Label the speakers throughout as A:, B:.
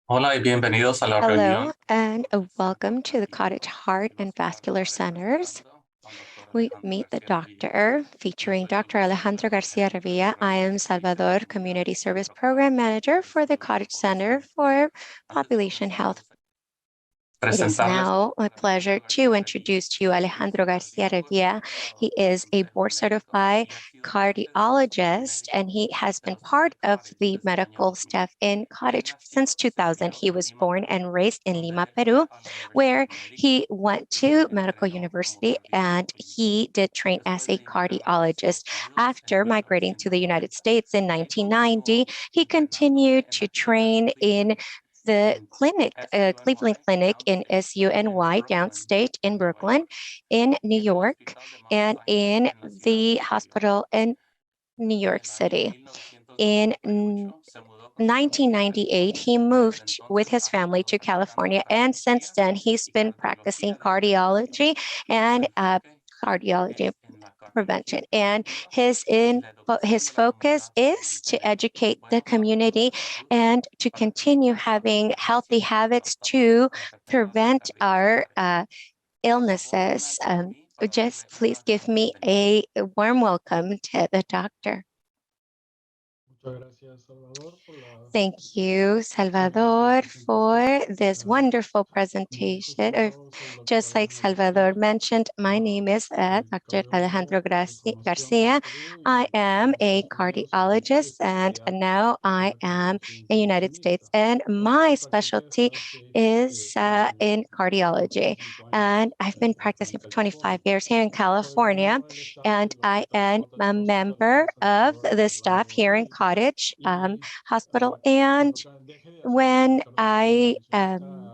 A: Hola y bienvenidos a la reunión.
B: Hello, and welcome to the Cottage Heart and Vascular Centers. We meet the doctor, featuring Dr. Alejandro Garcia-Revilla. I am Salvador, Community Service Program Manager for the Cottage Center for Population Health. It is
A: Presentarles
B: now my pleasure to introduce to you Alejandro Garcia-Revilla. He is a board-certified cardiologist, and he has been part of the medical staff in Cottage since 2000. He was born and raised in Lima, Peru, where he went to medical university and he did train as a cardiologist. After migrating to the United States in 1990, he continued to train in the clinic, Cleveland Clinic in SUNY downstate in Brooklyn, in New York, and in the hospital in New York City. In 1998, he moved with his family to California, and since then, he's been practicing cardiology and cardiology prevention. And his focus is to educate the community and to continue having healthy habits to prevent our illnesses. Just please give me a warm welcome to the doctor. Thank you, Salvador, for this wonderful presentation. Just like Salvador mentioned, my name is Dr. Alejandro Garcia. I am a cardiologist, and now I am in United States, and my specialty is in cardiology. And I've been practicing for 25 years here in California, and I am a member of the staff here in Cottage Hospital. And when I um,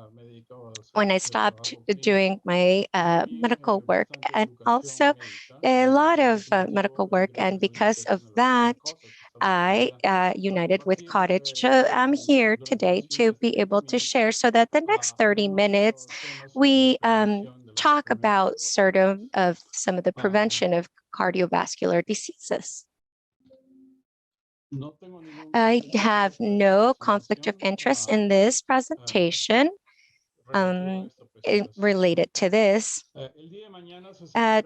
B: when I stopped doing my medical work, and also a lot of medical work, and because of that, I united with Cottage. So I'm here today to be able to share so that the next 30 minutes we talk about some of the prevention of cardiovascular diseases. I have no conflict of interest in this presentation related to this.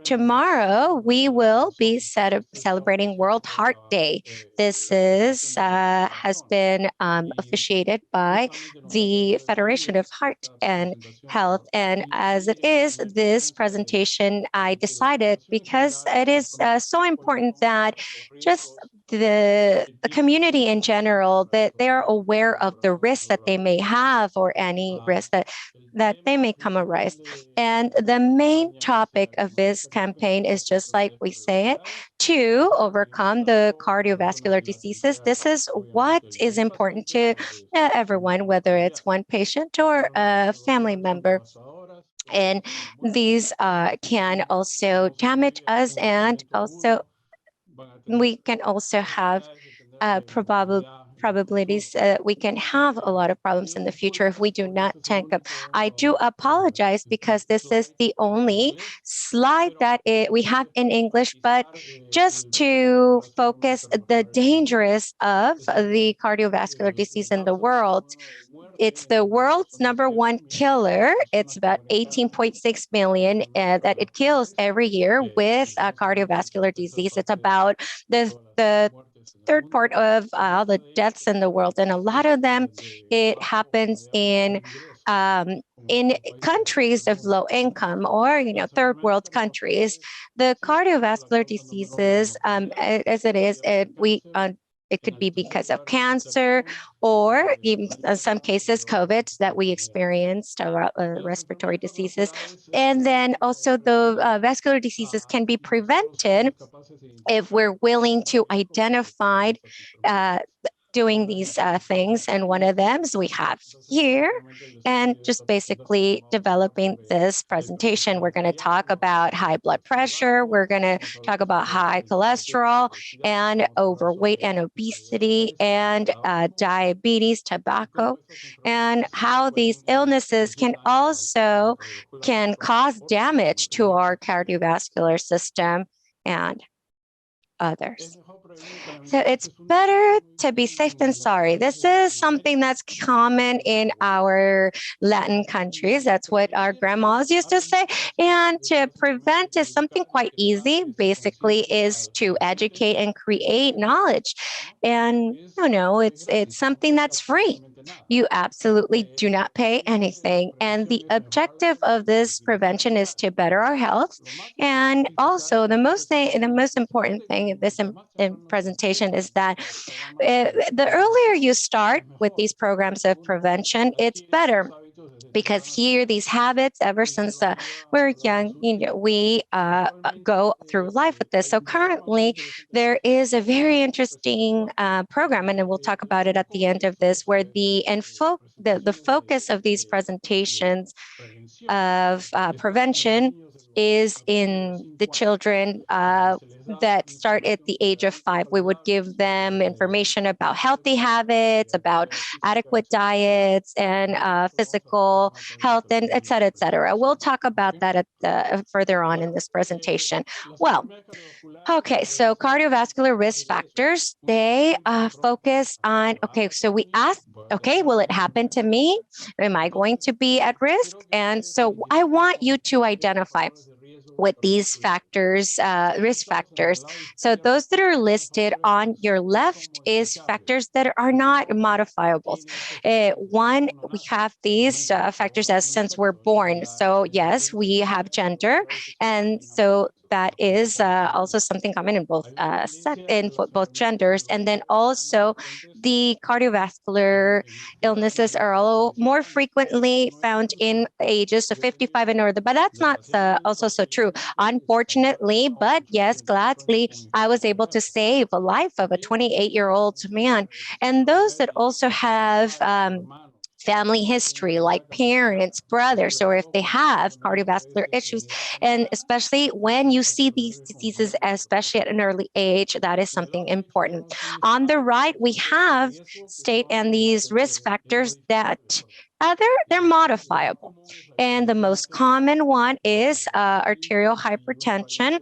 B: Tomorrow, we will be celebrating World Heart Day. This has been officiated by the Federation of Heart and Health. And as it is, this presentation I decided because it is so important that just the community in general, that they are aware of the risks that they may have or any risk that they may come arise. And the main topic of this campaign is just like we say it, to overcome the cardiovascular diseases. This is what is important to everyone, whether it's one patient or a family member. And these can also damage us, and also we can also have probabilities we can have a lot of problems in the future if we do not tank them. I do apologize because this is the only slide that we have in English, but just to focus the dangerous of the cardiovascular disease in the world. It's the world's number one killer. It's about 18.6 million that it kills every year with cardiovascular disease. It's about the third part of all the deaths in the world, and a lot of them it happens in countries of low income, or third world countries. The cardiovascular diseases, as it is, it could be because of cancer, or even in some cases COVID that we experienced, respiratory diseases. And then also the vascular diseases can be prevented if we're willing to identify uh, doing these things. And one of them is we have here, and just basically developing this presentation. We're going to talk about high blood pressure. We're going to talk about high cholesterol and overweight and obesity, and diabetes, tobacco, and how these illnesses can cause damage to our cardiovascular system and others. So it's better to be safe than sorry. This is something that's common in our Latin countries. That's what our grandmas used to say. And to prevent is something quite easy, basically, is to educate and create knowledge. And it's something that's free. You absolutely do not pay anything. And the objective of this prevention is to better our health. And also the most important thing in this in presentation is that the earlier you start with these programs of prevention, it's better because here these habits ever since we're young, we go through life with this. So currently there is a very interesting program, and we'll talk about it at the end of this, where the focus of these presentations of prevention is in the children that start at the age of 5. We would give them information about healthy habits, about adequate diets, and physical health, and et cetera, et cetera. We'll talk about that further on in this presentation. Well, okay, so cardiovascular risk factors, they focus on, okay, so we ask, okay, will it happen to me? Am I going to be at risk? And so I want you to identify with these factors, risk factors. So those that are listed on your left is factors that are not modifiables. One, we have these factors as since we're born. So yes, we have gender, and so that is also something common in both genders. And then also the cardiovascular illnesses are all more frequently found in ages of 55 and older, but that's not also so true, unfortunately. But yes, gladly, I was able to save a life of a 28-year-old man. And those that also have family history, like parents, brothers, or if they have cardiovascular issues. And especially when you see these diseases, especially at an early age, that is something important. On the right, we have state and these risk factors that they're modifiable. And the most common one is arterial hypertension,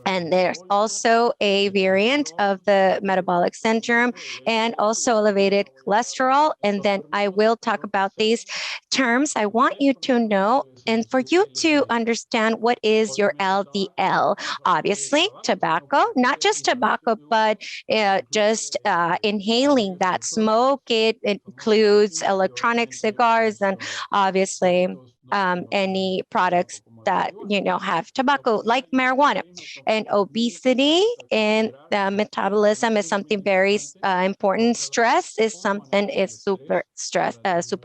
B: and there's also a variant of the metabolic syndrome and also elevated cholesterol. And then I will talk about these terms. I want you to know and for you to understand what is your LDL. Obviously, tobacco, not just tobacco, but just inhaling that smoke. It includes electronic cigars and obviously any products that have tobacco like marijuana. And obesity and metabolism is something very important. Stress is something is super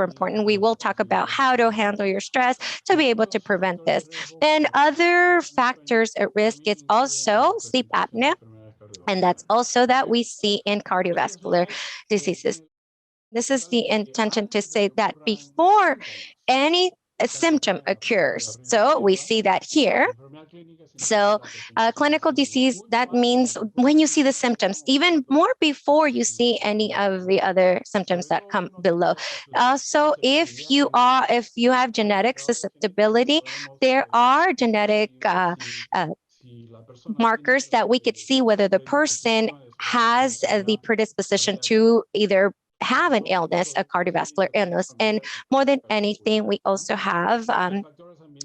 B: important. We will talk about how to handle your stress to be able to prevent this. And other factors at risk is also sleep apnea, and that's also that we see in cardiovascular diseases. This is the intention to say that before any symptom occurs. So we see that here. So, clinical disease, that means when you see the symptoms, even more before you see any of the other symptoms that come below. So, if you have genetic susceptibility, there are genetic markers that we could see whether the person has the predisposition to either have an illness, a cardiovascular illness. And more than anything, we also have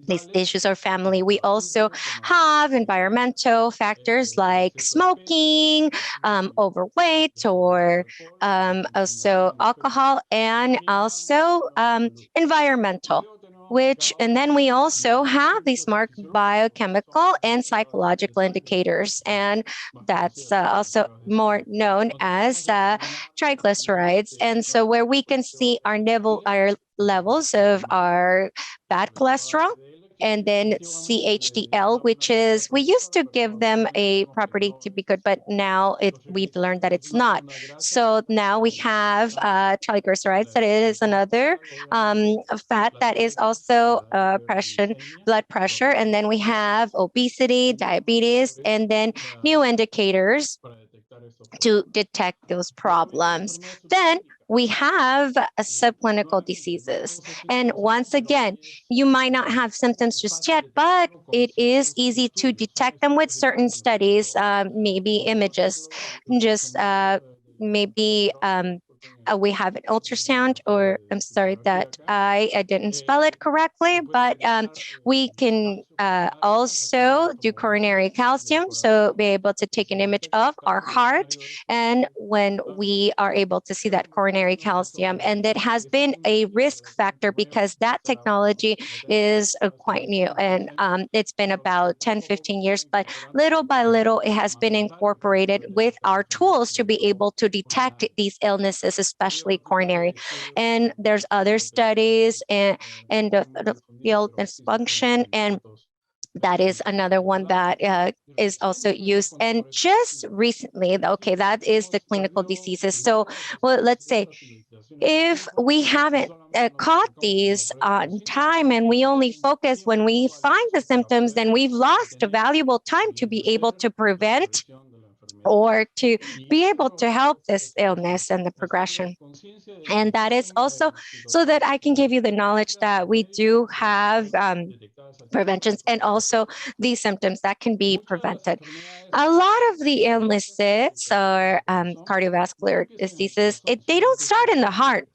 B: these issues are family. We also have environmental factors like smoking, overweight, or also alcohol, and also environmental. And then we also have these marked biochemical and psychological indicators, and that's also more known as triglycerides. And so, where we can see our levels of our bad cholesterol, and then CHDL, which is we used to give them a property to be good, but now we've learned that it's not. So now we have triglycerides, that is another fat that is also blood pressure, and then we have obesity, diabetes, and then new indicators to detect those problems. Then we have subclinical diseases. And once again, you might not have symptoms just yet, but it is easy to detect them with certain studies, maybe images, just maybe we have an ultrasound, or I'm sorry that I didn't spell it correctly, but we can also do coronary calcium, so be able to take an image of our heart, and when we are able to see that coronary calcium, and it has been a risk factor because that technology is quite new, and it's been about 10-15 years, but little by little it has been incorporated with our tools to be able to detect these illnesses, especially coronary. And there's other studies and the field dysfunction, and that is another one that is also used. And just recently, okay, that is the clinical diseases. So, well, let's say if we haven't caught these on time and we only focus when we find the symptoms, then we've lost valuable time to be able to prevent or to be able to help this illness and the progression. And that is also so that I can give you the knowledge that we do have preventions and also these symptoms that can be prevented. A lot of the illnesses or cardiovascular diseases, they don't start in the heart.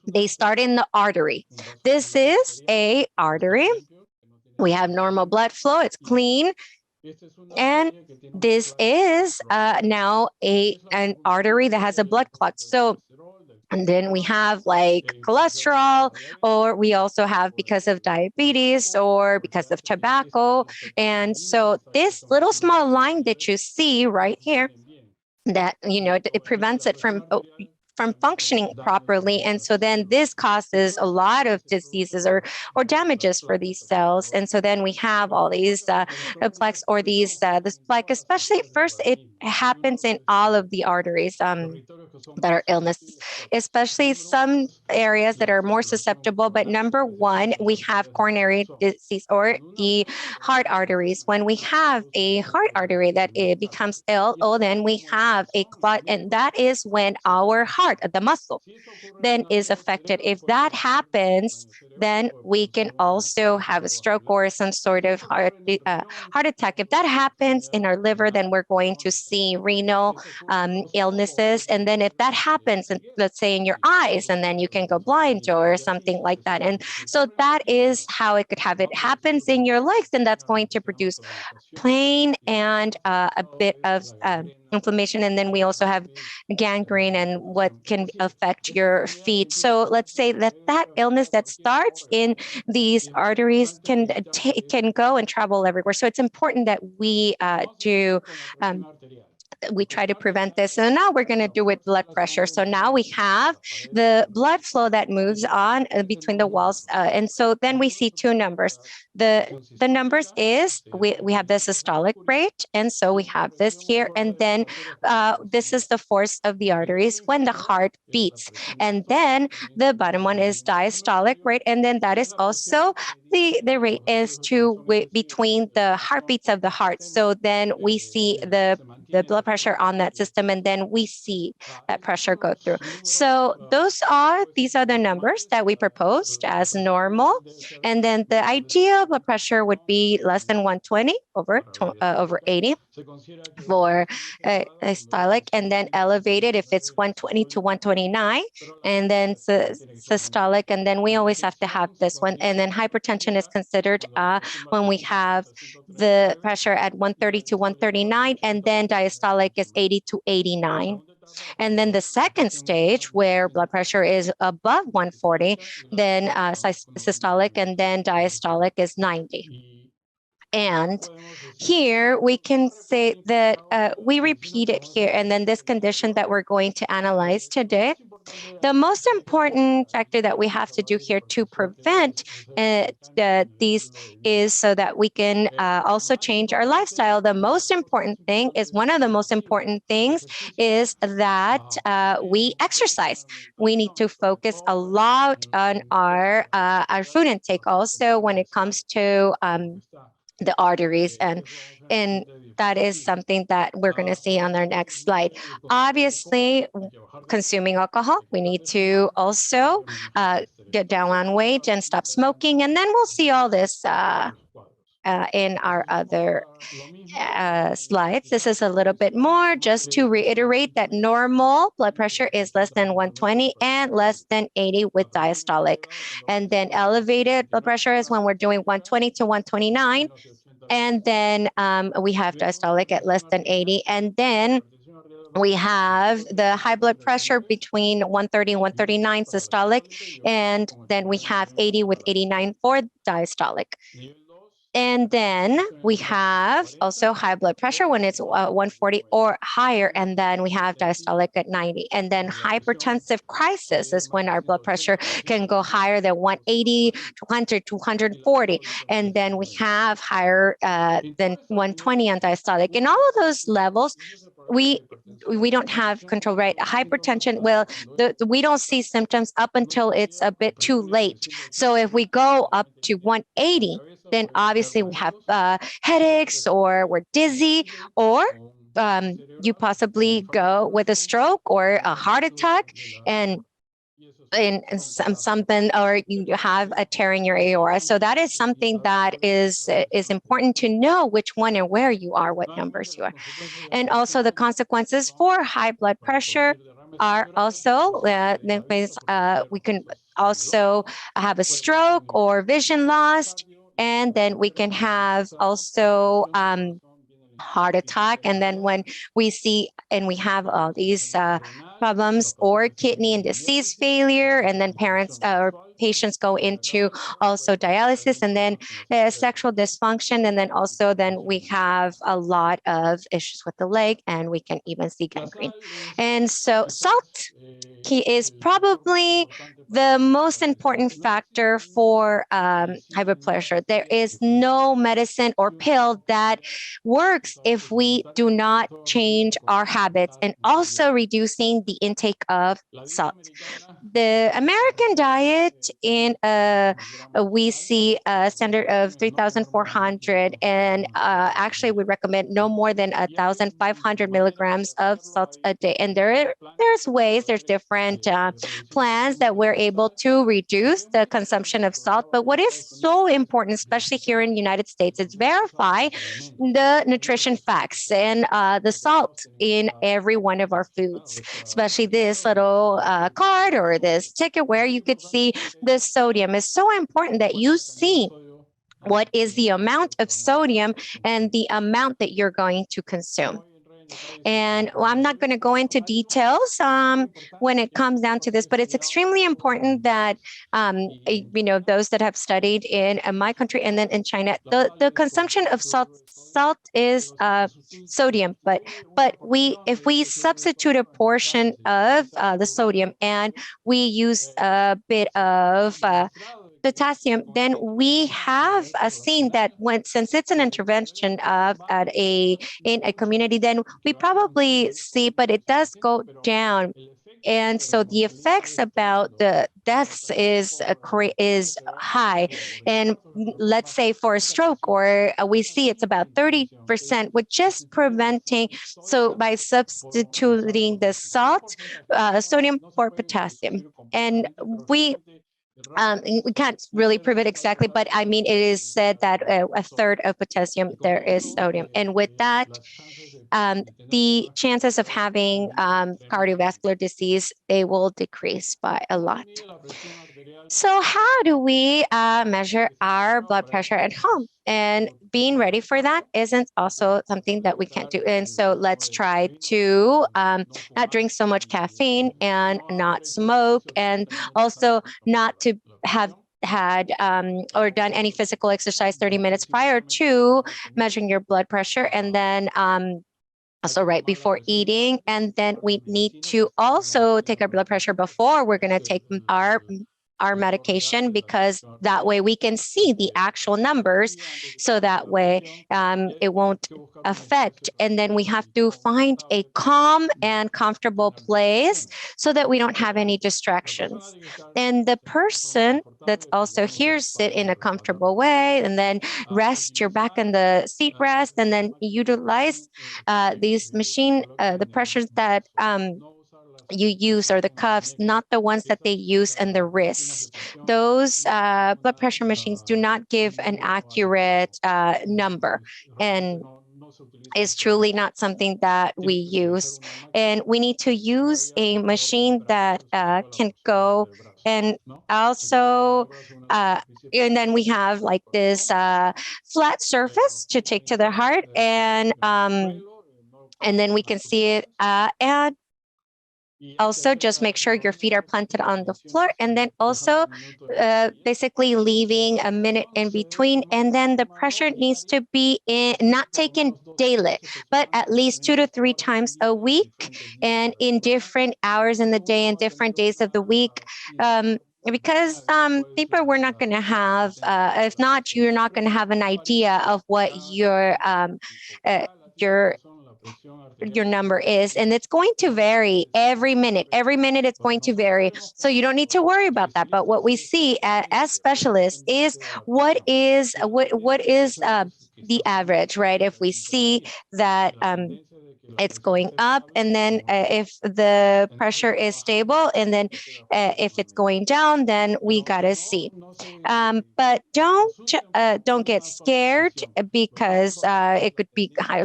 B: They start in the artery. This is a artery. We have normal blood flow. It's clean. And this is now an artery that has a blood clot. So and then we have like cholesterol, or we also have because of diabetes or because of tobacco. And so this little small line that you see right here, that it prevents it from functioning properly, and so then this causes a lot of diseases or damages for these cells. And so then we have all these plaques, or this plaque, especially first it happens in all of the arteries that are illnesses, especially some areas that are more susceptible. But number one, we have coronary disease or the heart arteries. When we have a heart artery that it becomes ill, oh, then we have a clot, and that is when our heart, the muscle, then is affected. If that happens, then we can also have a stroke or some sort of heart attack. If that happens in our liver, then we're going to see renal illnesses. And then if that happens, let's say in your eyes, and then you can go blind or something like that. And so that is how it could have. It happens in your legs, and that's going to produce pain and a bit of inflammation. And then we also have gangrene and what can affect your feet. So let's say that illness that starts in these arteries can go and travel everywhere. So it's important that we try to prevent this. So now we're going to do with blood pressure. So now we have the blood flow that moves on between the walls. And so then we see two numbers. The numbers is we have the systolic rate. And so we have this here. And then this is the force of the arteries when the heart beats. And then the bottom one is diastolic rate. And then that is also the rate is between the heartbeats of the heart. So then we see the blood pressure on that system, and then we see that pressure go through. So these are the numbers that we proposed as normal. And then the ideal blood pressure would be less than 120 over 80 for systolic, and then elevated if it's 120 to 129, and then systolic, and then we always have to have this one. And then hypertension is considered when we have the pressure at 130 to 139, and then diastolic is 80 to 89. And then the second stage, where blood pressure is above 140, then systolic, and then diastolic is 90. And here we can say that we repeat it here. And then this condition that we're going to analyze today, the most important factor that we have to do here to prevent these is so that we can also change our lifestyle. The most important thing is one of the most important things is that we exercise. We need to focus a lot on our food intake also when it comes to the arteries, and that is something that we're going to see on our next slide. Obviously, consuming alcohol, we need to also get down on weight and stop smoking, and then we'll see all this in our other slides. This is a little bit more just to reiterate that normal blood pressure is less than 120 and less than 80 with diastolic. And then elevated blood pressure is when we're doing 120 to 129. And then we have diastolic at less than 80. And then we have the high blood pressure between 130 and 139 systolic. And then we have 80 with 89 for diastolic. And then we have also high blood pressure when it's 140 or higher. And then we have diastolic at 90. And then hypertensive crisis is when our blood pressure can go higher than 180, 200, 240. And then we have higher than 120 on diastolic. In all of those levels, we don't have control, right? Hypertension, well, we don't see symptoms up until it's a bit too late. So if we go up to 180, then obviously we have headaches, or we're dizzy, or you possibly go with a stroke or a heart attack, and something, or you have a tear in your aorta. So that is something that is important to know which one and where you are, what numbers you are. And also the consequences for high blood pressure are also, we can also have a stroke or vision loss, and then we can have also heart attack. And then when we see and we have all these problems, or kidney and disease failure, and then parents or patients go into also dialysis, and then sexual dysfunction, and then also then we have a lot of issues with the leg, and we can even see gangrene. And so salt is probably the most important factor for high blood pressure. There is no medicine or pill that works if we do not change our habits, and also reducing the intake of salt. The American diet in we see a standard of 3,400, and actually we recommend no more than 1,500 milligrams of salt a day. And there's ways, there's different plans that we're able to reduce the consumption of salt. But what is so important, especially here in the United States, is verify the nutrition facts and the salt in every one of our foods, especially this little card or this ticket where you could see the sodium. Is so important that you see what is the amount of sodium and the amount that you're going to consume. And I'm not going to go into details when it comes down to this, but it's extremely important that, those that have studied in my country and then in China, the consumption of salt is sodium, but if we substitute a portion of the sodium and we use a bit of potassium, then we have seen that since it's an intervention in a community, then we probably see, but it does go down. And so the effects about the deaths is high. And let's say for a stroke, or we see it's about 30% with just preventing. So by substituting the salt, sodium for potassium, and we can't really prove it exactly, but I mean, it is said that a third of potassium there is sodium. And with that, the chances of having cardiovascular disease, they will decrease by a lot. So how do we measure our blood pressure at home? And being ready for that isn't also something that we can't do. And so let's try to not drink so much caffeine and not smoke, and also not to have had or done any physical exercise 30 minutes prior to measuring your blood pressure, and then also right before eating. And then we need to also take our blood pressure before we're going to take our our medication, because that way we can see the actual numbers, so that way it won't affect. And then we have to find a calm and comfortable place so that we don't have any distractions. And the person that's also here, sit in a comfortable way, and then rest your back in the seat rest, and then utilize these machine, the pressures that you use, or the cuffs, not the ones that they use in the wrist. Those blood pressure machines do not give an accurate number, and is truly not something that we use. And we need to use a machine that can go, and also, uh, and then we have like this flat surface to take to the heart, and then we can see it. And also, just make sure your feet are planted on the floor, and then also basically leaving a minute in between. And then the pressure needs to be not taken daily, but at least 2 to 3 times a week, and in different hours in the day and different days of the week. Because people, we're not going to have, if not, you're not going to have an idea of what uh, your your number is, and it's going to vary every minute it's going to vary, so you don't need to worry about that. But what we see as specialists is what is the average, right? If we see that it's going up, and then if the pressure is stable, and then if it's going down, then we gotta see. But don't get scared, because it could be high.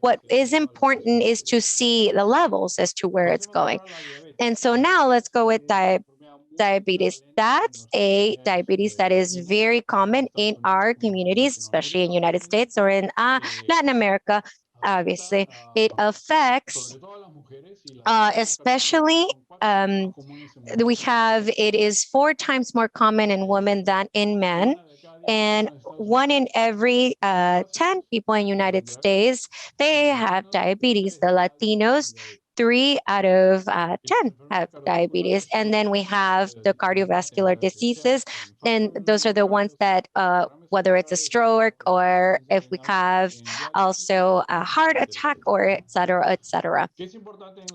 B: What is important is to see the levels as to where it's going. And so now let's go with diabetes. That's a diabetes that is very common in our communities, especially in United States or in Latin America. Obviously, it affects especially we have, it is 4 times more common in women than in men. And 1 in every 10 people in United States, they have diabetes. The Latinos, 3 out of 10 have diabetes. And then we have the cardiovascular diseases, and those are the ones that whether it's a stroke, or if we have also a heart attack, or et cetera, et cetera.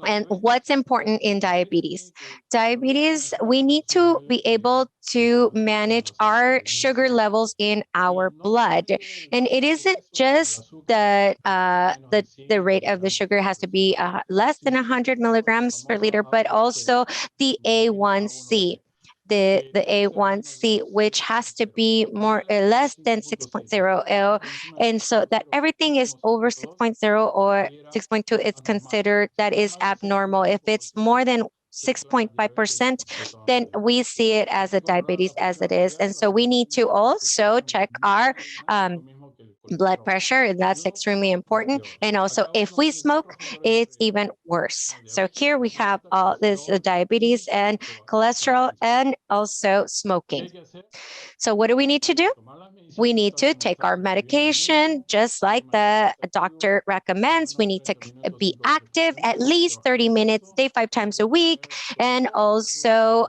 B: And what's important in diabetes? Diabetes, we need to be able to manage our sugar levels in our blood. And it isn't just that the rate of the sugar has to be less than 100 milligrams per liter, but also the A1C. The A1C, which has to be more or less than 6.0, and so that everything is over 6.0 or 6.2, it's considered that is abnormal. If it's more than 6.5%, then we see it as a diabetes as it is. And so we need to also check our blood pressure, and that's extremely important. And also, if we smoke, it's even worse. So here we have all this diabetes and cholesterol, and also smoking. So what do we need to do? We need to take our medication just like the doctor recommends. We need to be active at least 30 minutes a day, 5 times a week, and also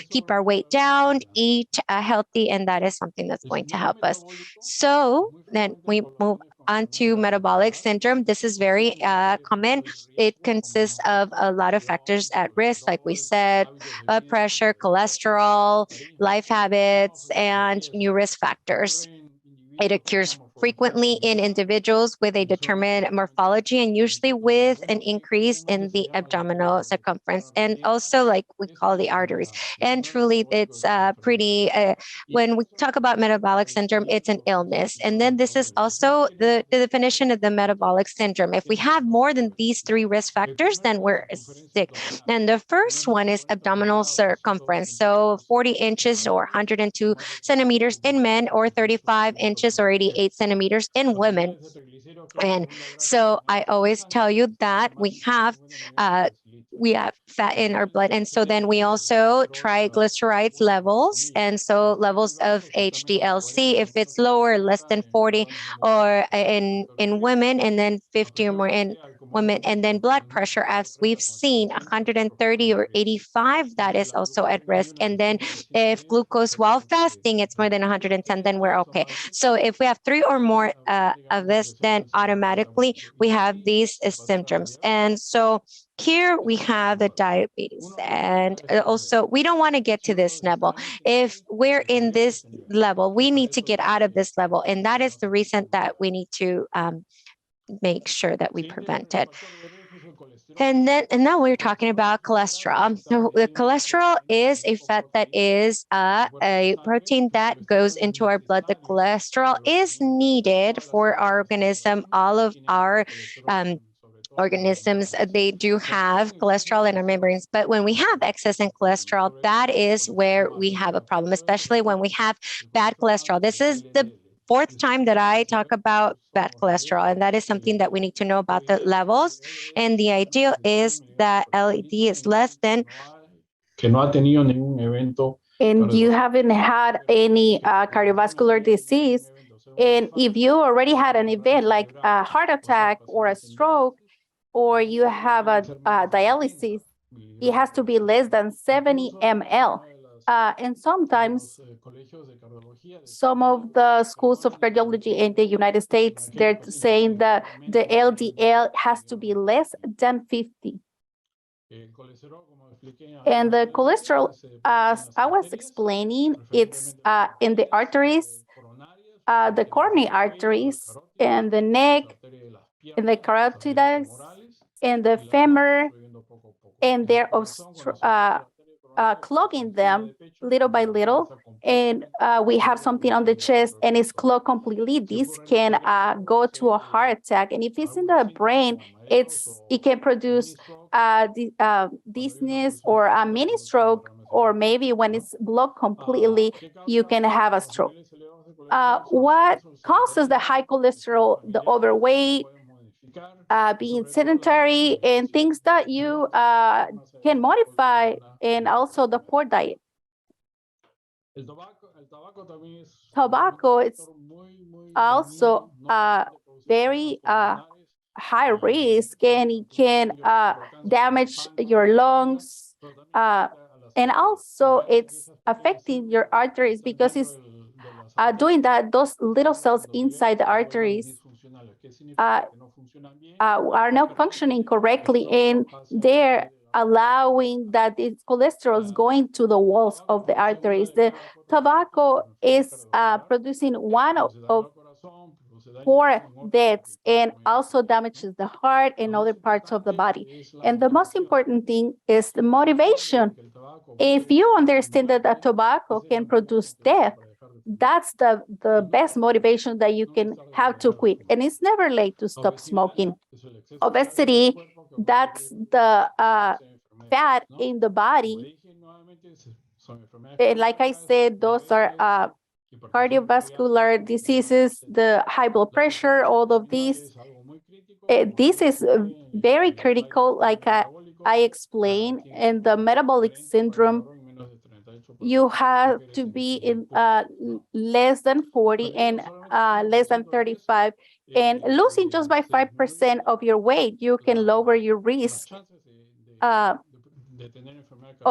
B: keep our weight down, eat healthy, and that is something that's going to help us. So then we move on to metabolic syndrome. This is very common. It consists of a lot of factors at risk, like we said: blood pressure, cholesterol, life habits, and new risk factors. It occurs frequently in individuals with a determined morphology, and usually with an increase in the abdominal circumference, and also like we call the arteries. And truly, it's when we talk about metabolic syndrome, it's an illness. And then this is also the definition of the metabolic syndrome. If we have more than these 3 risk factors, then we're sick. And the first one is abdominal circumference. So 40 inches or 102 centimeters in men, or 35 inches or 88 centimeters in women. And so I always tell you that we have fat in our blood. And so then we also triglycerides levels. And so levels of HDLC, if it's lower, less than 40, or in women, and then 50 or more in women. And then blood pressure, as we've seen, 130 or 85, that is also at risk. And then if glucose while fasting, it's more than 110, then we're okay. So if we have three or more of this, then automatically we have these symptoms. And so here we have the diabetes. And also, we don't want to get to this level. If we're in this level, we need to get out of this level. And that is the reason that we need to make sure that we prevent it. And now we're talking about cholesterol. So the cholesterol is a fat that is a protein that goes into our blood. The cholesterol is needed for our organism. All of our organisms, they do have cholesterol in our membranes, but when we have excess in cholesterol, that is where we have a problem, especially when we have bad cholesterol. This is the fourth time that I talk about bad cholesterol, and that is something that we need to know about the levels. And the ideal is that LED is less than.
C: And you haven't had any cardiovascular disease, and if you already had an event like a heart attack or a stroke, or you have a dialysis, it has to be less than 70 ml. And sometimes some of the schools of cardiology in the United States, they're saying that the LDL has to be less than 50. And the cholesterol, as I was explaining, it's in the arteries, the coronary arteries, and the neck, and the carotids, and the femur, and they're clogging them little by little. And we have something on the chest and it's clogged completely. This can go to a heart attack. And if it's in the brain, it can produce dizziness or a mini stroke, or maybe when it's blocked completely, you can have a stroke. What causes the high cholesterol? The overweight, being sedentary, and things that you can modify, and also the poor diet. Tobacco is also very high risk, and it can damage your lungs, and also it's affecting your arteries, because it's doing that. Those little cells inside the arteries are not functioning correctly, and they're allowing that its cholesterol is going to the walls of the arteries. The tobacco is producing one of 4 deaths, and also damages the heart and other parts of the body. And the most important thing is the motivation. If you understand that the tobacco can produce death, that's the best motivation that you can have to quit. And it's never late to stop smoking. Obesity, that's the fat in the body. And like I said, those are cardiovascular diseases, the high blood pressure, all of these. This is very critical, like I explained, and the metabolic syndrome, you have to be in less than 40 and less than 35. And losing just by 5% of your weight, you can lower your risk of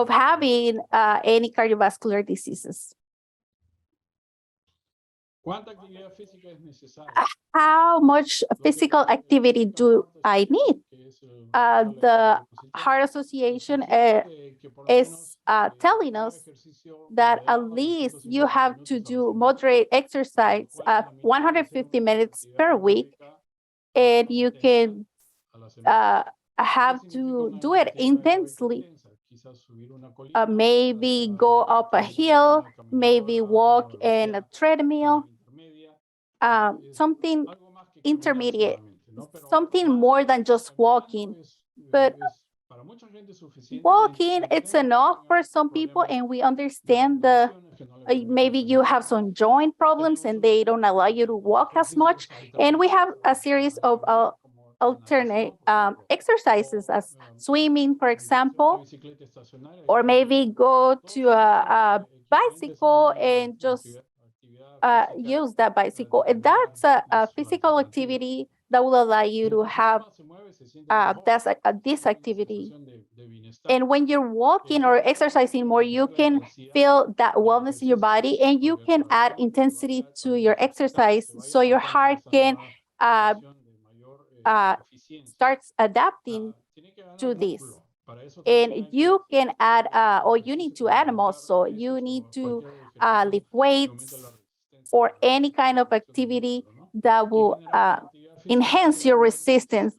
C: having any cardiovascular diseases. How much physical activity do I need? The Heart Association is telling us that at least you have to do moderate exercise 150 minutes per week, and you can have to do it intensely. Maybe go up a hill, maybe walk in a treadmill, something intermediate, something more than just walking. But walking, it's enough for some people, and we understand the maybe you have some joint problems and they don't allow you to walk as much. And we have a series of alternate exercises, as swimming, for example, or maybe go to a bicycle and just use that bicycle. And that's a physical activity that will allow you to have this activity. And when you're walking or exercising more, you can feel that wellness in your body, and you can add intensity to your exercise so your heart can starts adapting to this. And you can add, or you need to add muscle. You need to lift weights or any kind of activity that will enhance your resistance.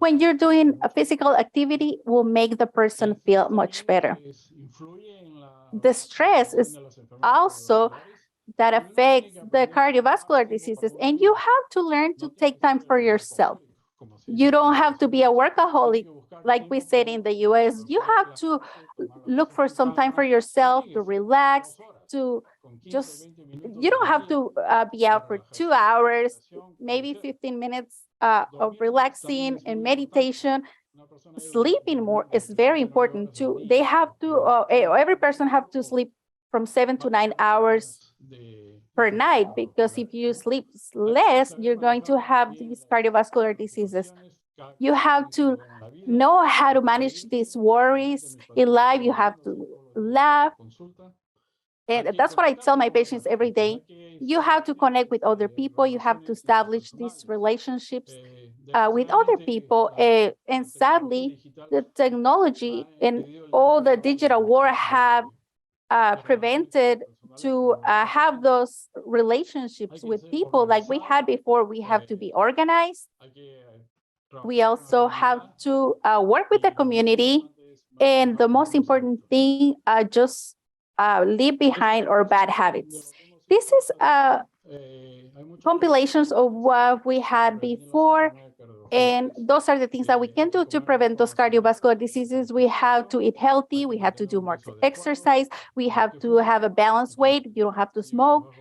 C: When you're doing a physical activity, will make the person feel much better. The stress is also that affects the cardiovascular diseases, and you have to learn to take time for yourself. You don't have to be a workaholic, like we said in the US. You have to look for some time for yourself to relax, to just, you don't have to be out for 2 hours, maybe 15 minutes of relaxing and meditation. Sleeping more is very important too. They have to, every person have to sleep from 7 to 9 hours per night, because if you sleep less, you're going to have these cardiovascular diseases. You have to know how to manage these worries in life. You have to laugh. And that's what I tell my patients every day. You have to connect with other people. You have to establish these relationships with other people. And sadly, the technology and all the digital war have prevented to have those relationships with people like we had before. We have to be organized. We also have to work with the community. And the most important thing, just leave behind our bad habits. This is compilations of what we had before. And those are the things that we can do to prevent those cardiovascular diseases. We have to eat healthy. We have to do more exercise. We have to have a balanced weight. You don't have to smoke.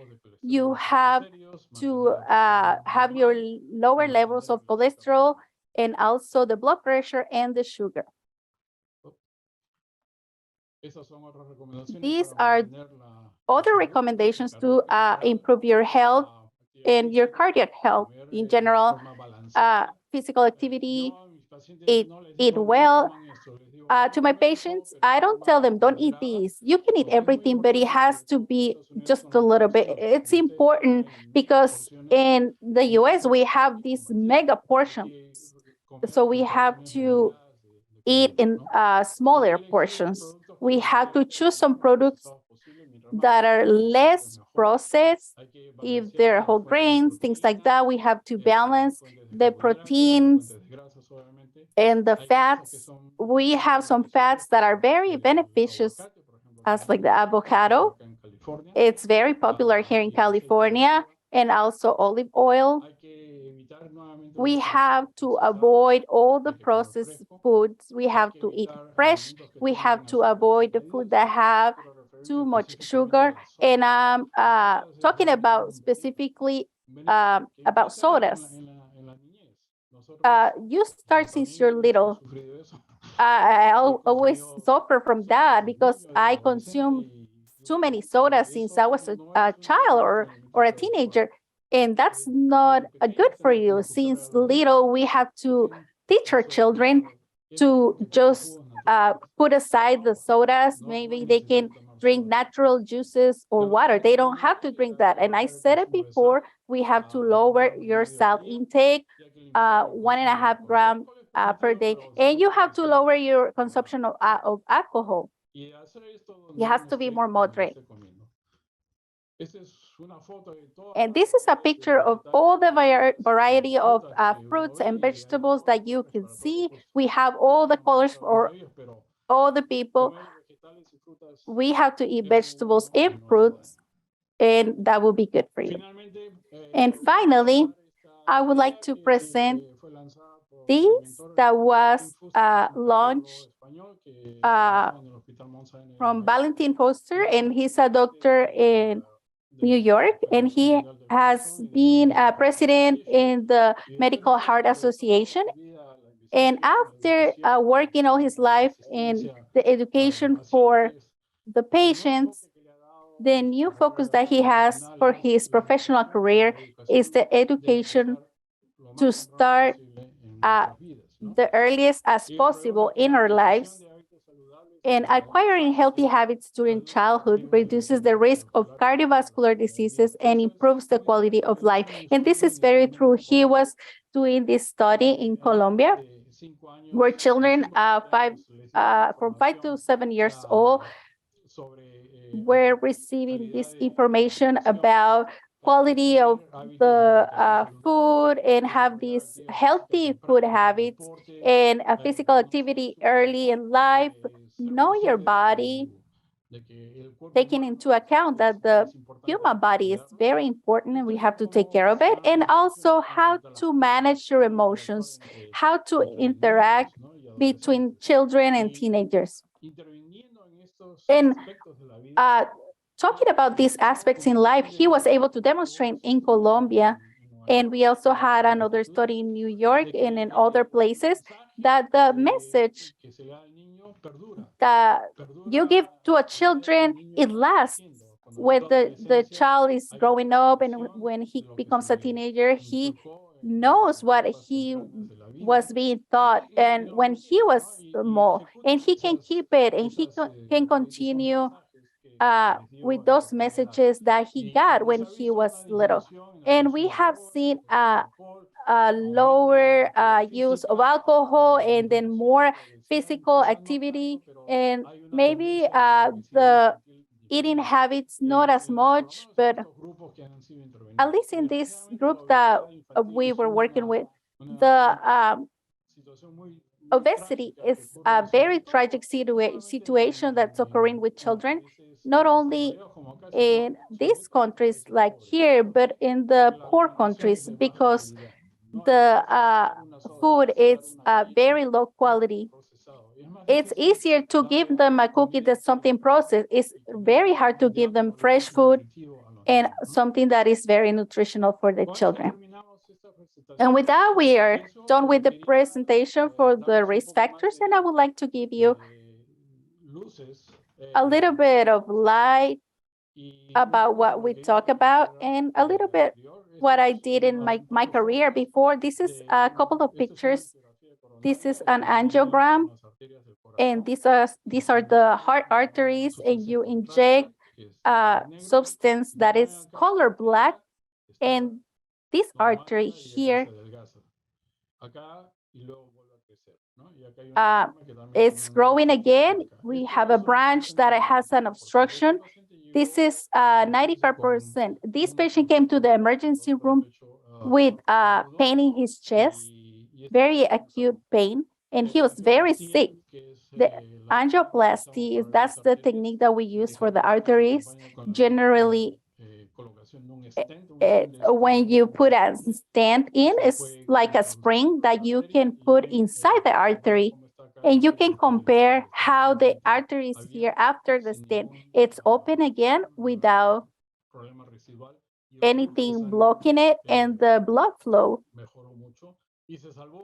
C: You have to have your lower levels of cholesterol, and also the blood pressure and the sugar. These are other recommendations to improve your health and your cardiac health in general. Physical activity, eat well. To my patients, I don't tell them, don't eat these. You can eat everything, but it has to be just a little bit. It's important because in the US, we have these mega portions. So we have to eat in smaller portions. We have to choose some products that are less processed. If they're whole grains, things like that, we have to balance the proteins and the fats. We have some fats that are very beneficial, as like the avocado. It's very popular here in California, and also olive oil. We have to avoid all the processed foods. We have to eat fresh. We have to avoid the food that have too much sugar. And I'm talking about specifically about sodas. You start since you're little. I always suffer from that because I consume too many sodas since I was a child or a teenager. And that's not good for you. Since little, we have to teach our children to just put aside the sodas. Maybe they can drink natural juices or water. They don't have to drink that. And I said it before, we have to lower your salt intake, 1.5 grams per day. And you have to lower your consumption of alcohol. It has to be more moderate. And this is a picture of all the variety of fruits and vegetables that you can see. We have all the colors for all the people. We have to eat vegetables and fruits, and that will be good for you. And finally, I would like to present this that was launched from Valentin Foster, and he's a doctor in New York, and he has been president in the Medical Heart Association. And after working all his life in the education for the patients, the new focus that he has for his professional career is the education to start the earliest as possible in our lives. And acquiring healthy habits during childhood reduces the risk of cardiovascular diseases and improves the quality of life. And this is very true. He was doing this study in Colombia where children from 5 to 7 years old were receiving this information about quality of the food and have these healthy food habits and physical activity early in life. Know your body, taking into account that the human body is very important and we have to take care of it, and also how to manage your emotions, how to interact between children and teenagers. And talking about these aspects in life, he was able to demonstrate in Colombia, and we also had another study in New York and in other places, that the message that you give to a children, it lasts. When the child is growing up and when he becomes a teenager, he knows what he was being taught and when he was small, and he can keep it and he can continue with those messages that he got when he was little. And we have seen a lower use of alcohol and then more physical activity, and maybe the eating habits not as much, but at least in this group that we were working with, the obesity is a very tragic situation that's occurring with children, not only in these countries like here, but in the poor countries, because the food is very low quality. It's easier to give them a cookie than something processed. It's very hard to give them fresh food and something that is very nutritional for the children. And with that, we are done with the presentation for the risk factors, and I would like to give you a little bit of light about what we talk about and a little bit what I did in my career before. This is a couple of pictures. This is an angiogram, and these are the heart arteries, and you inject a substance that is color black, and this artery here it's growing again. We have a branch that has an obstruction. This is 95%. This patient came to the emergency room with pain in his chest, very acute pain, and he was very sick. The angioplasty, that's the technique that we use for the arteries. Generally, when you put a stent in, it's like a spring that you can put inside the artery, and you can compare how the artery is here after the stent. It's open again without anything blocking it, and the blood flow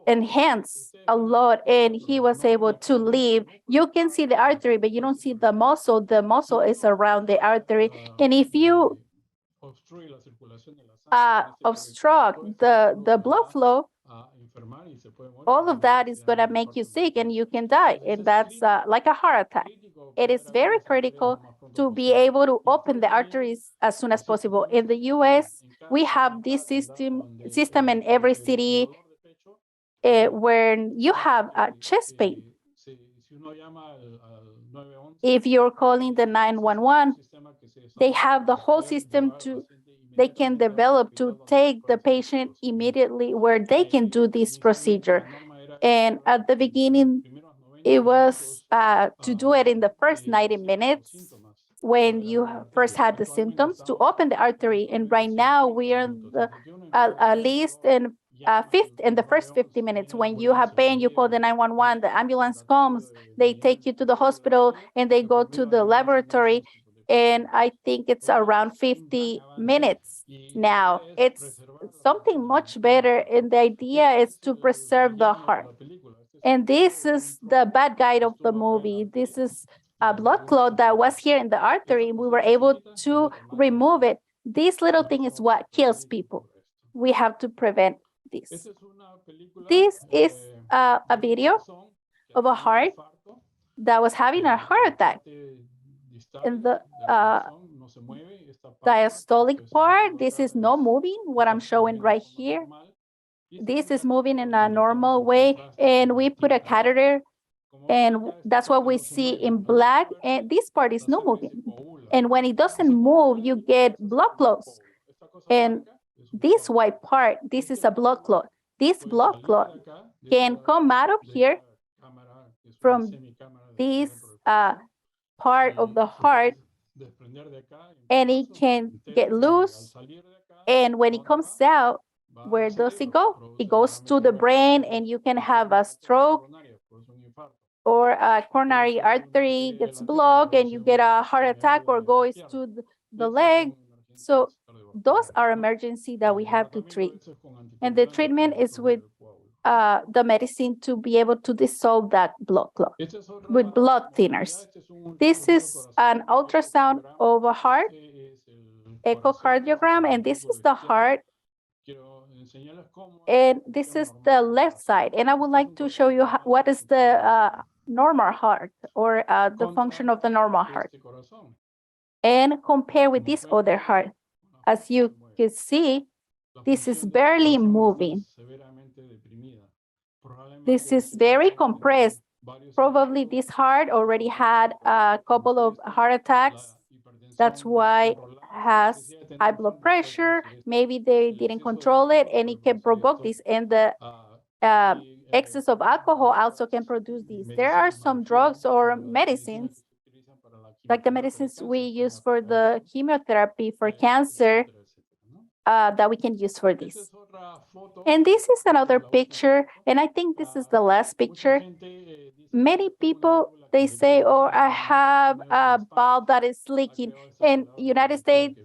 C: enhanced a lot, and he was able to leave. You can see the artery, but you don't see the muscle. The muscle is around the artery, and if you obstruct the blood flow, all of that is going to make you sick and you can die, and that's like a heart attack. It is very critical to be able to open the arteries as soon as possible. In the US, we have this system in every city where you have chest pain. If you're calling the 911, they have the whole system they can develop to take the patient immediately where they can do this procedure. And at the beginning, it was to do it in the first 90 minutes when you first had the symptoms to open the artery. And right now we are at least in the first 50 minutes. When you have pain, you call the 911, the ambulance comes, they take you to the hospital, and they go to the laboratory. And I think it's around 50 minutes now. It's something much better, and the idea is to preserve the heart. And this is the bad guy of the movie. This is a blood clot that was here in the artery. We were able to remove it. This little thing is what kills people. We have to prevent this. This is a video of a heart that was having a heart attack. In the diastolic part, this is not moving, what I'm showing right here. This is moving in a normal way, and we put a catheter, and that's what we see in black, and this part is not moving. And when it doesn't move, you get blood clots. And this white part, this is a blood clot. This blood clot can come out of here from this part of the heart, and it can get loose. And when it comes out, where does it go? It goes to the brain, and you can have a stroke, or a coronary artery gets blocked and you get a heart attack, or goes to the leg. So those are emergency that we have to treat. And the treatment is with the medicine to be able to dissolve that blood clot with blood thinners. This is an ultrasound of a heart, echocardiogram, and this is the heart. And this is the left side. And I would like to show you what is the normal heart, or the function of the normal heart, and compare with this other heart. As you can see, this is barely moving. This is very compressed. Probably this heart already had a couple of heart attacks. That's why it has high blood pressure. Maybe they didn't control it, and it can provoke this. And the excess of alcohol also can produce this. There are some drugs or medicines, like the medicines we use for the chemotherapy for cancer, that we can use for this. And this is another picture, and I think this is the last picture. Many people, they say, oh, I have a valve that is leaking. In United States,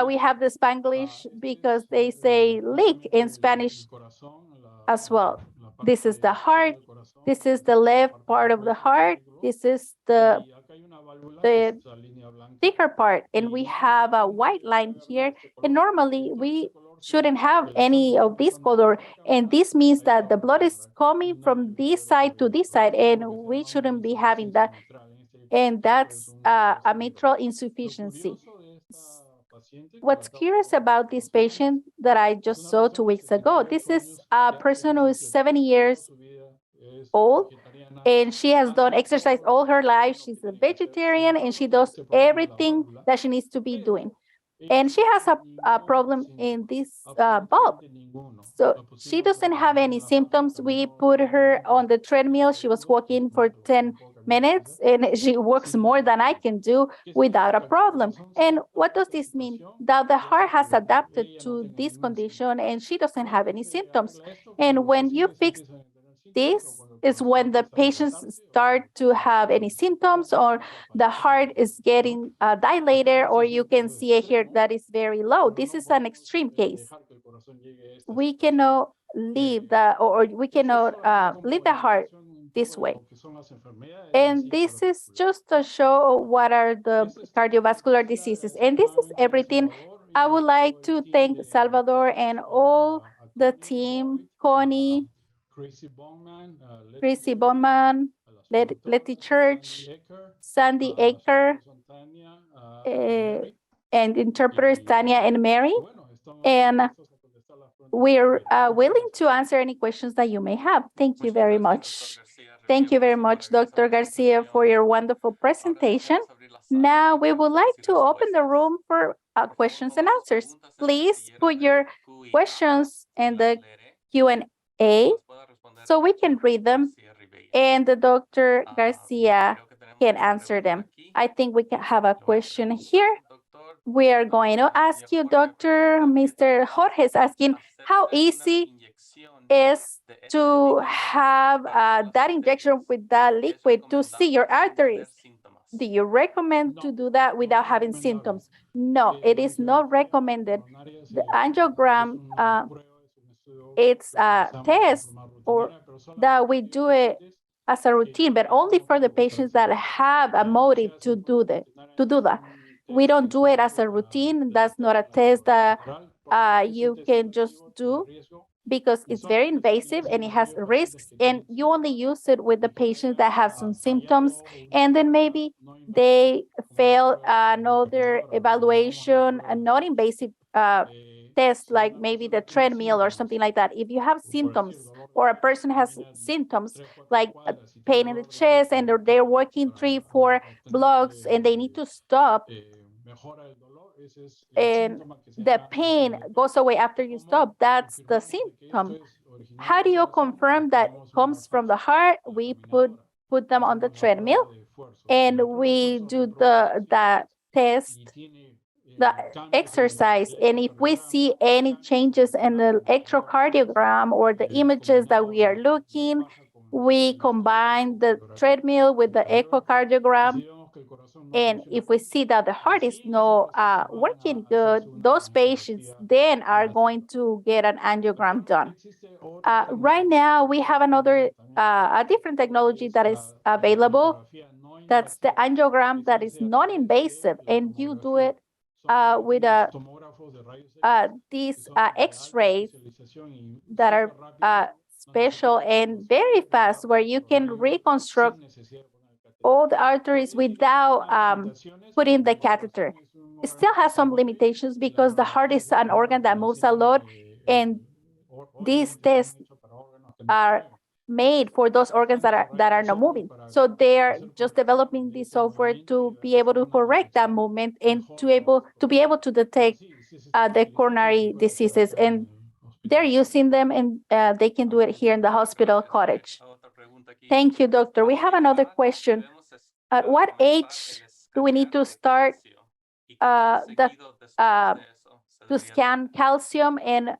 C: we have the Spanglish because they say leak in Spanish as well. This is the heart. This is the left part of the heart. This is the thicker part, and we have a white line here. And normally we shouldn't have any of this color, and this means that the blood is coming from this side to this side, and we shouldn't be having that. And that's a mitral insufficiency. What's curious about this patient that I just saw 2 weeks ago, this is a person who is 70 years old, and she has done exercise all her life. She's a vegetarian, and she does everything that she needs to be doing. And she has a problem in this bulb. So she doesn't have any symptoms. We put her on the treadmill. She was walking for 10 minutes, and she works more than I can do without a problem. And what does this mean? That the heart has adapted to this condition, and she doesn't have any symptoms. And when you fix this is when the patients start to have any symptoms, or the heart is getting dilated, or you can see it here that is very low. This is an extreme case. We cannot leave we cannot leave the heart this way. And this is just to show what are the cardiovascular diseases. And this is everything. I would like to thank Salvador and all the team, Connie, Chrissy Bowman, Letty Church, Sandy Aker, and interpreters Tanya and Mary. And we're willing to answer any questions that you may have. Thank you very much. Thank you very much, Dr. Garcia, for your wonderful presentation. Now we would like to open the room for questions and answers. Please put your questions in the Q&A so we can read them, and the Dr. Garcia can answer them. I think we can have a question here. We are going to ask you, Dr. Mr. Jorge is asking, how easy is to have that injection with that liquid to see your arteries? Do you recommend to do that without having symptoms? No, it is not recommended. The angiogram, it's a test or that we do it as a routine, but only for the patients that have a motive to do that. We don't do it as a routine. That's not a test that you can just do. because it's very invasive and it has risks, and you only use it with the patients that have some symptoms, and then maybe they fail another evaluation, a non-invasive test, like maybe the treadmill or something like that. If you have symptoms, or a person has symptoms like pain in the chest, and they're working 3-4 blocks and they need to stop, and the pain goes away after you stop, that's the symptom. How do you confirm that comes from the heart? We put them on the treadmill and we do the test, the exercise. And if we see any changes in the electrocardiogram or the images that we are looking, we combine the treadmill with the echocardiogram. And if we see that the heart is not working good, those patients then are going to get an angiogram done. Right now, we have a different technology that is available. That's the angiogram that is non-invasive, and you do it with these X-rays that are special and very fast, where you can reconstruct all the arteries without putting the catheter. It still has some limitations because the heart is an organ that moves a lot, and these tests are made for those organs that are not moving. So they're just developing this software to be able to correct that movement and to be able to detect the coronary diseases. And they're using them, and they can do it here in the hospital cottage. Thank you, doctor. We have another question. At what age do we need to start to scan calcium, and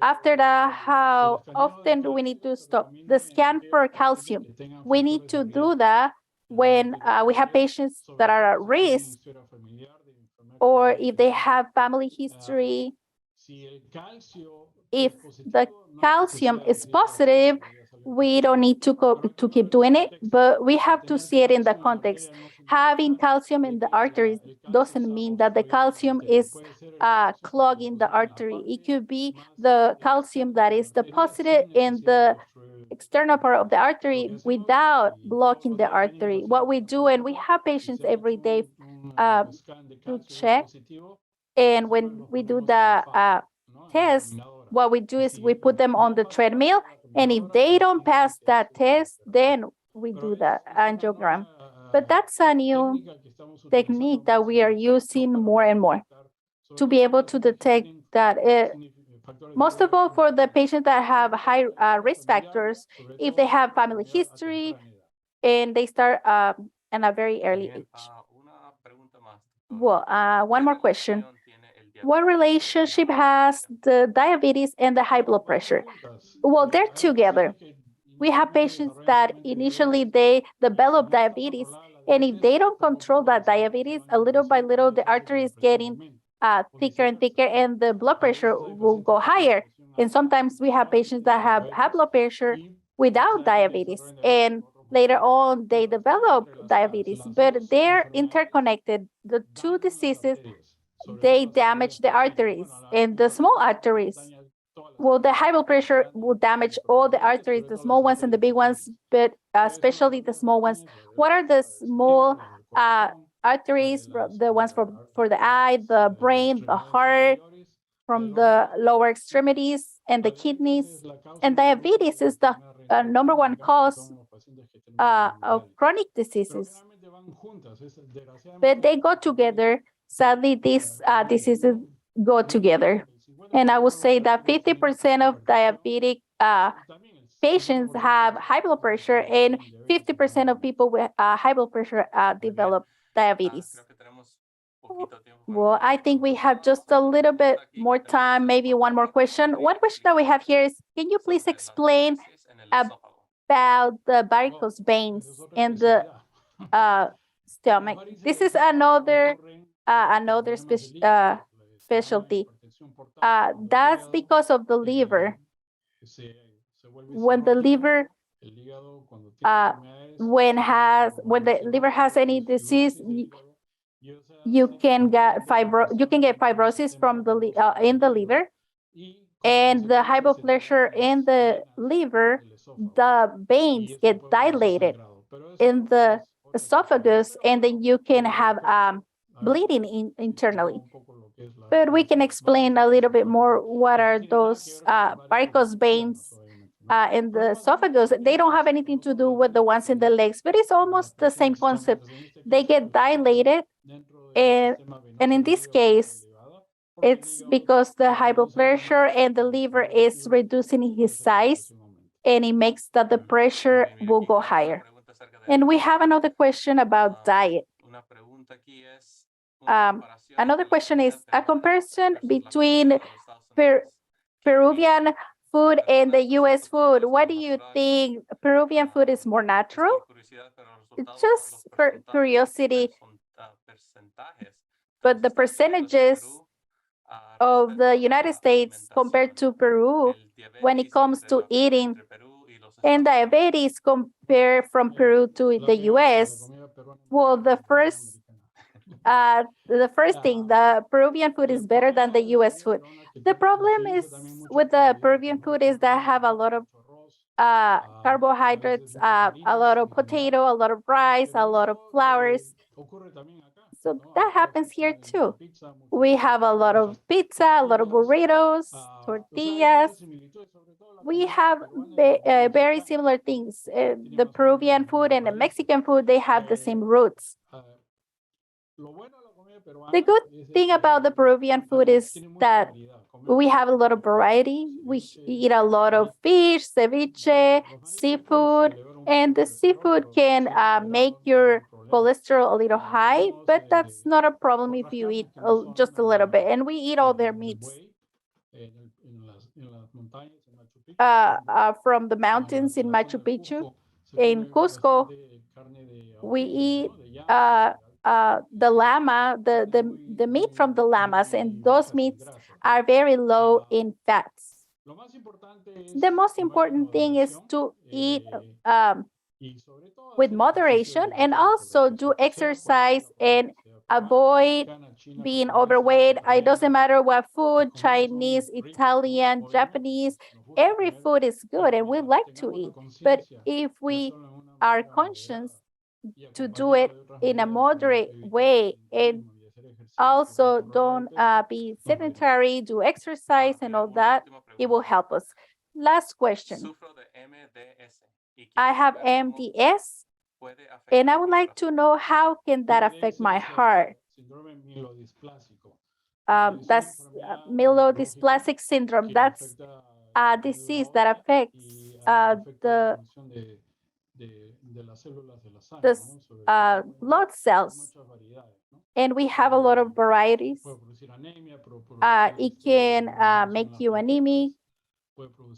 C: after that, how often do we need to stop the scan for calcium? We need to do that when we have patients that are at risk, or if they have family history. If the calcium is positive, we don't need to keep doing it, but we have to see it in the context. Having calcium in the arteries doesn't mean that the calcium is clogging the artery. It could be the calcium that is deposited in the external part of the artery without blocking the artery. What we do, and we have patients every day to check, and when we do the test, what we do is we put them on the treadmill, and if they don't pass that test, then we do the angiogram. But that's a new technique that we are using more and more to be able to detect that. Most of all, for the patients that have high risk factors, if they have family history and they start at a very early age. Well, one more question. What relationship has the diabetes and the high blood pressure? Well, they're together. We have patients that initially they develop diabetes, and if they don't control that diabetes, a little by little, the artery is getting thicker and thicker, and the blood pressure will go higher. And sometimes we have patients that have high blood pressure without diabetes, and later on they develop diabetes, but they're interconnected. The two diseases, they damage the arteries and the small arteries. Well, the high blood pressure will damage all the arteries, the small ones and the big ones, but especially the small ones. What are the small arteries? The ones for the eye, the brain, the heart, from the lower extremities, and the kidneys. And diabetes is the number one cause of chronic diseases. But they go together. Sadly, these diseases go together. And I would say that 50% of diabetic patients have high blood pressure, and 50% of people with high blood pressure develop diabetes. Well, I think we have just a little bit more time, maybe one more question. One question that we have here is, can you please explain about the varicose veins in the stomach? This is another specialty. That's because of the liver. When the liver when the liver has any disease, you can get fibrosis from the in the liver, and the hypopressure in the liver, the veins get dilated in the esophagus, and then you can have bleeding internally. But we can explain a little bit more what are those varicose veins in the esophagus. They don't have anything to do with the ones in the legs, but it's almost the same concept. They get dilated, and in this case, it's because the hypopressure and the liver is reducing his size, and it makes that the pressure will go higher. And we have another question about diet. Another question is a comparison between Peruvian food and the US food. What do you think? Peruvian food is more natural? Just for curiosity, but the percentages of the United States compared to Peru when it comes to eating and diabetes compared from Peru to the US. Well, the first thing, the Peruvian food is better than the US food. The problem is with the Peruvian food is that have a lot of carbohydrates, a lot of potato, a lot of rice, a lot of flours. So that happens here too. We have a lot of pizza, a lot of burritos, tortillas. We have very similar things. The Peruvian food and the Mexican food, they have the same roots. The good thing about the Peruvian food is that we have a lot of variety. We eat a lot of fish, ceviche, seafood, and the seafood can make your cholesterol a little high, but that's not a problem if you eat just a little bit. And we eat all their meats from the mountains in Machu Picchu. In Cusco, we eat the llama, the meat from the llamas, and those meats are very low in fats. The most important thing is to eat with moderation and also do exercise and avoid being overweight. It doesn't matter what food, Chinese, Italian, Japanese, every food is good and we like to eat. But if we are conscious to do it in a moderate way and also don't be sedentary, do exercise and all that, it will help us. Last question. I have MDS and I would like to know how can that affect my heart? That's myelodysplastic syndrome. That's a disease that affects the blood cells. And we have a lot of varieties. It can make you anemic,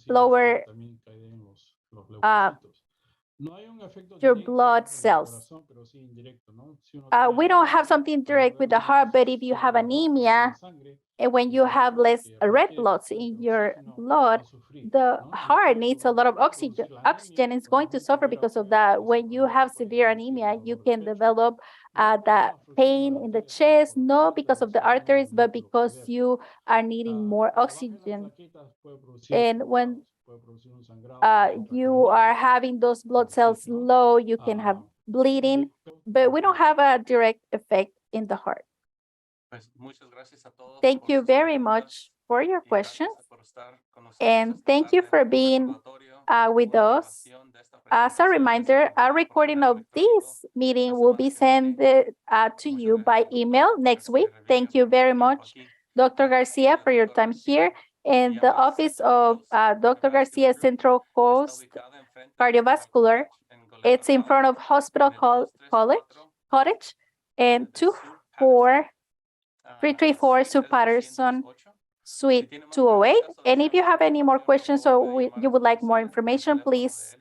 C: lower your blood cells. We don't have something direct with the heart, but if you have anemia, and when you have less red bloods in your blood, the heart needs a lot of oxygen. Oxygen is going to suffer because of that. When you have severe anemia, you can develop that pain in the chest, not because of the arteries, but because you are needing more oxygen. And when you are having those blood cells low, you can have bleeding, but we don't have a direct effect in the heart. Thank you very much for your questions. And thank you for being with us. As a reminder, a recording of this meeting will be sent to you by email next week. Thank you very much, Dr. Garcia, for your time here. And the office of Dr. Garcia Central Coast Cardiovascular, it's in front of Hospital Cottage and 334 Sue Patterson, Suite 208. And if you have any more questions or you would like more information, please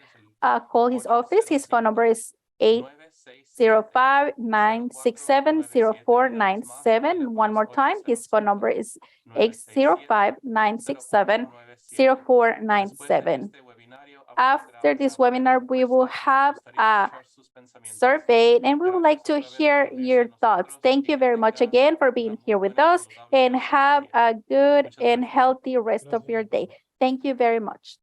C: call his office. His phone number is 805-967-0497. One more time, his phone number is 805-967-0497. After this webinar, we will have a survey and we would like to hear your thoughts. Thank you very much again for being here with us and have a good and healthy rest of your day. Thank you very much.